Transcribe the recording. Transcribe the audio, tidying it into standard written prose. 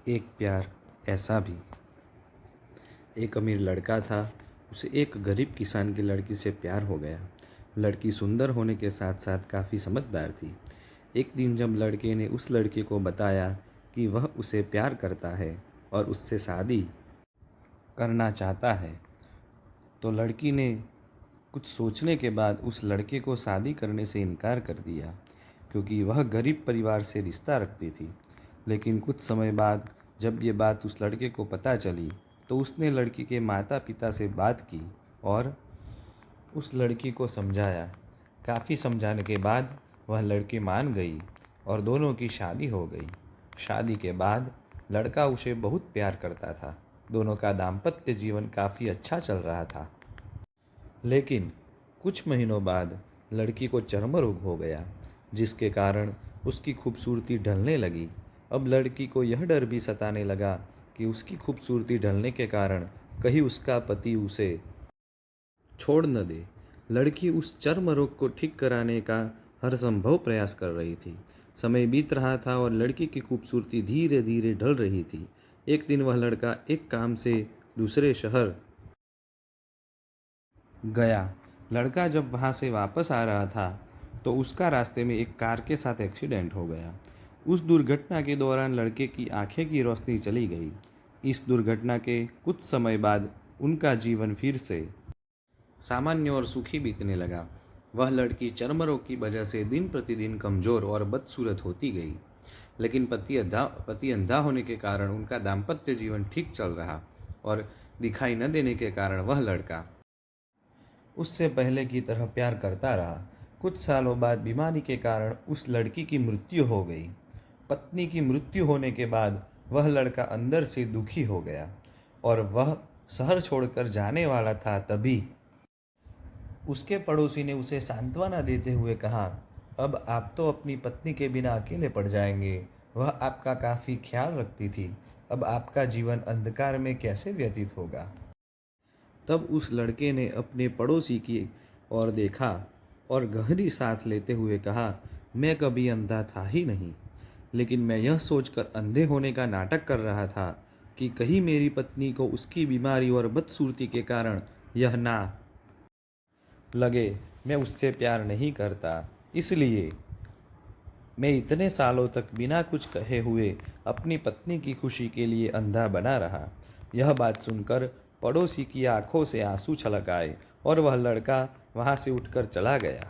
एक प्यार ऐसा भी। एक अमीर लड़का था। उसे एक गरीब किसान की लड़की से प्यार हो गया। लड़की सुंदर होने के साथ साथ काफ़ी समझदार थी। एक दिन जब लड़के ने उस लड़की को बताया कि वह उसे प्यार करता है और उससे शादी करना चाहता है, तो लड़की ने कुछ सोचने के बाद उस लड़के को शादी करने से इनकार कर दिया, क्योंकि वह गरीब परिवार से रिश्ता रखती थी। लेकिन कुछ समय बाद जब ये बात उस लड़के को पता चली, तो उसने लड़की के माता पिता से बात की और उस लड़की को समझाया। काफ़ी समझाने के बाद वह लड़की मान गई और दोनों की शादी हो गई। शादी के बाद लड़का उसे बहुत प्यार करता था। दोनों का दाम्पत्य जीवन काफ़ी अच्छा चल रहा था। लेकिन कुछ महीनों बाद लड़की को चर्म रोग हो गया, जिसके कारण उसकी खूबसूरती ढलने लगी। अब लड़की को यह डर भी सताने लगा कि उसकी खूबसूरती ढलने के कारण कहीं उसका पति उसे छोड़ न दे। लड़की उस चर्म रोग को ठीक कराने का हर संभव प्रयास कर रही थी। समय बीत रहा था और लड़की की खूबसूरती धीरे धीरे ढल रही थी। एक दिन वह लड़का एक काम से दूसरे शहर गया। लड़का जब वहाँ से वापस आ रहा था, तो उसका रास्ते में एक कार के साथ एक्सीडेंट हो गया। उस दुर्घटना के दौरान लड़के की आंखें की रोशनी चली गई। इस दुर्घटना के कुछ समय बाद उनका जीवन फिर से सामान्य और सुखी बीतने लगा। वह लड़की चर्म रोग की वजह से दिन प्रतिदिन कमज़ोर और बदसूरत होती गई। लेकिन पति अंधा होने के कारण उनका दाम्पत्य जीवन ठीक चल रहा और दिखाई न देने के कारण वह लड़का उससे पहले की तरह प्यार करता रहा। कुछ सालों बाद बीमारी के कारण उस लड़की की मृत्यु हो गई। पत्नी की मृत्यु होने के बाद वह लड़का अंदर से दुखी हो गया और वह शहर छोड़कर जाने वाला था। तभी उसके पड़ोसी ने उसे सांत्वना देते हुए कहा, अब आप तो अपनी पत्नी के बिना अकेले पड़ जाएंगे। वह आपका काफ़ी ख्याल रखती थी। अब आपका जीवन अंधकार में कैसे व्यतीत होगा। तब उस लड़के ने अपने पड़ोसी की ओर देखा और गहरी सांस लेते हुए कहा, मैं कभी अंधा था ही नहीं, लेकिन मैं यह सोचकर अंधे होने का नाटक कर रहा था कि कहीं मेरी पत्नी को उसकी बीमारी और बदसूरती के कारण यह ना लगे मैं उससे प्यार नहीं करता। इसलिए मैं इतने सालों तक बिना कुछ कहे हुए अपनी पत्नी की खुशी के लिए अंधा बना रहा। यह बात सुनकर पड़ोसी की आंखों से आंसू छलक आए और वह लड़का वहाँ से उठकर चला गया।